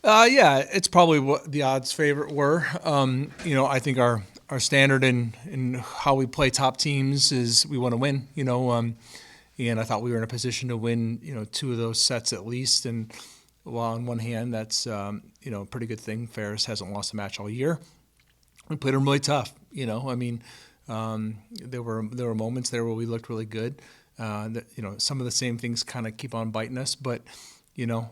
Yeah, it's probably what the odds favorite were. I think our standard in how we play top teams is we want to win. And I thought we were in a position to win. Two of those sets at least. And while on one hand, that's a pretty good thing. Ferris hasn't lost a match all year. We played them really tough. There were moments there where we looked really good. Some of the same things kind of keep on biting us, but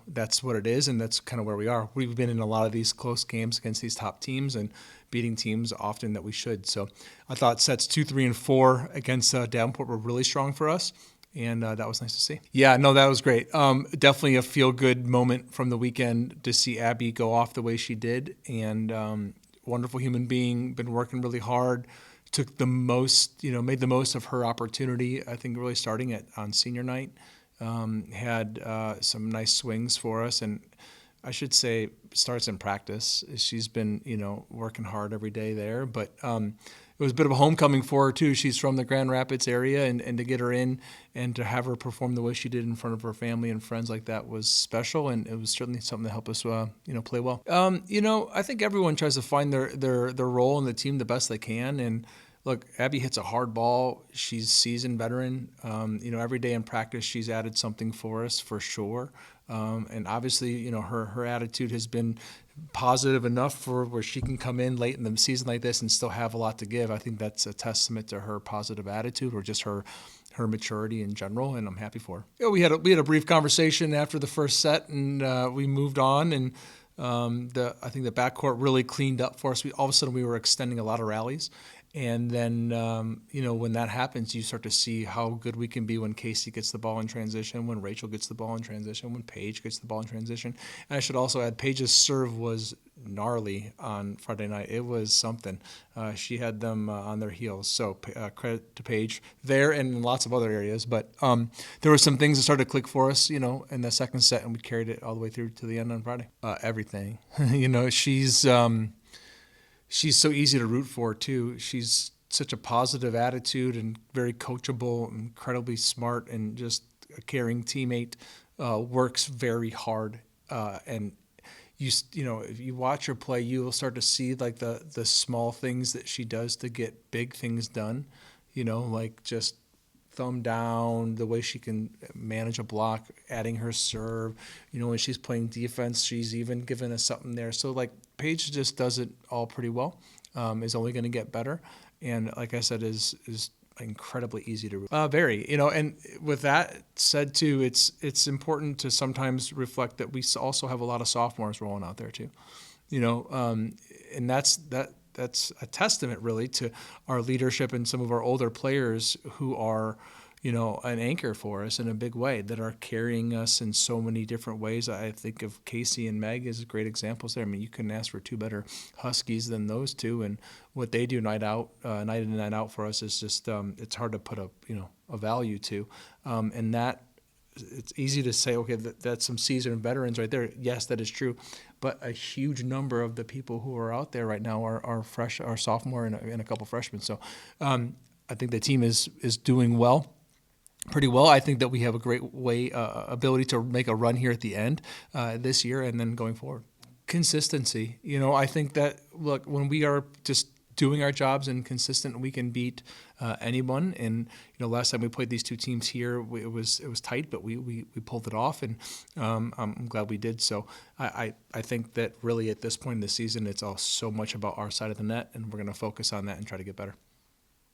that's what it is, and that's kind of where we are. We've been in a lot of these close games against these top teams and beating teams often that we should. So I thought sets 2, 3, and 4 against Davenport were really strong for us. And that was nice to see. Yeah, no, that was great. Definitely a feel-good moment from the weekend to see Abby go off the way she did. And wonderful human being, been working really hard, took the most, made the most of her opportunity, I think really starting on senior night. Had some nice swings for us. And I should say starts in practice. She's been, working hard every day there. But it was a bit of a homecoming for her, too. She's from the Grand Rapids area, and to get her in and to have her perform the way she did in front of her family and friends like that was special, and it was certainly something to help us, play well. I think everyone tries to find their role in the team the best they can, and look, Abby hits a hard ball. She's seasoned veteran. Every day in practice, she's added something for us for sure. And obviously, her attitude has been positive enough for where she can come in late in the season like this and still have a lot to give. I think that's a testament to her positive attitude or just her maturity in general, and I'm happy for her. We had a brief conversation after the first set, and we moved on. And I think the backcourt really cleaned up for us. All of a sudden we were extending a lot of rallies. And then, when that happens, you start to see how good we can be when Casey gets the ball in transition, when Rachel gets the ball in transition, when Paige gets the ball in transition. And I should also add, Paige's serve was gnarly on Friday night. It was something. She had them on their heels. So credit to Paige there and in lots of other areas. But there were some things that started to click for us, in the second set, and we carried it all the way through to the end on Friday. Everything. She's so easy to root for, too. She's such a positive attitude and very coachable, incredibly smart, and just a caring teammate. Works very hard. And if you watch her play, you will start to see like the small things that she does to get big things done. Like just thumb down, the way she can manage a block, adding her serve. When she's playing defense, she's even given us something there. So, like, Paige just does it all pretty well, is only going to get better. And like I said, is incredibly easy to vary. And with that said, too, it's important to sometimes reflect that we also have a lot of sophomores rolling out there, too. And that's a testament really to our leadership and some of our older players who are, an anchor for us in a big way, that are carrying us in so many different ways. I think of Casey and Meg as great examples there. I mean, you couldn't ask for two better Huskies than those two, and what they do night in and night out for us is just it's hard to put a value to, and that. It's easy to say, okay, that's some seasoned veterans right there. Yes, that is true. But a huge number of the people who are out there right now are fresh, are sophomore and a couple freshmen. So I think the team is doing well. Pretty well. I think that we have a great ability to make a run here at the end this year and then going forward. Consistency. I think that, look, when we are just doing our jobs and consistent, we can beat anyone. And last time we played these two teams here, it was tight, but we pulled it off, and I'm glad we did. So I think that really at this point in the season, it's all so much about our side of the net, and we're going to focus on that and try to get better.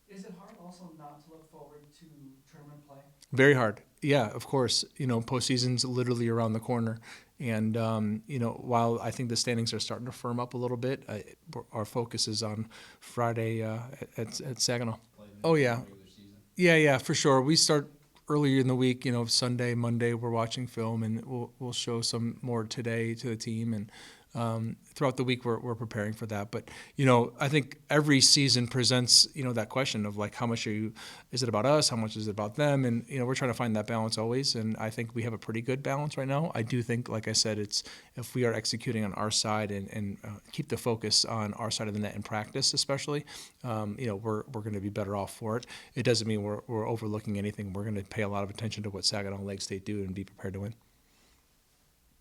Is it hard also not to look forward to tournament play? Very hard. Yeah, of course. Postseason's literally around the corner. And, while I think the standings are starting to firm up a little bit, our focus is on Friday at Saginaw. Oh, yeah. Yeah, for sure. We start earlier in the week, Sunday, Monday, we're watching film, and we'll show some more today to the team. And throughout the week, we're preparing for that. But, I think every season presents, that question of like, how much is it about us? How much is it about them? And, we're trying to find that balance always. And I think we have a pretty good balance right now. I do think, like I said, it's if we are executing on our side and keep the focus on our side of the net in practice, especially, we're going to be better off for it. It doesn't mean we're overlooking anything. We're going to pay a lot of attention to what Saginaw and Lake State do and be prepared to win.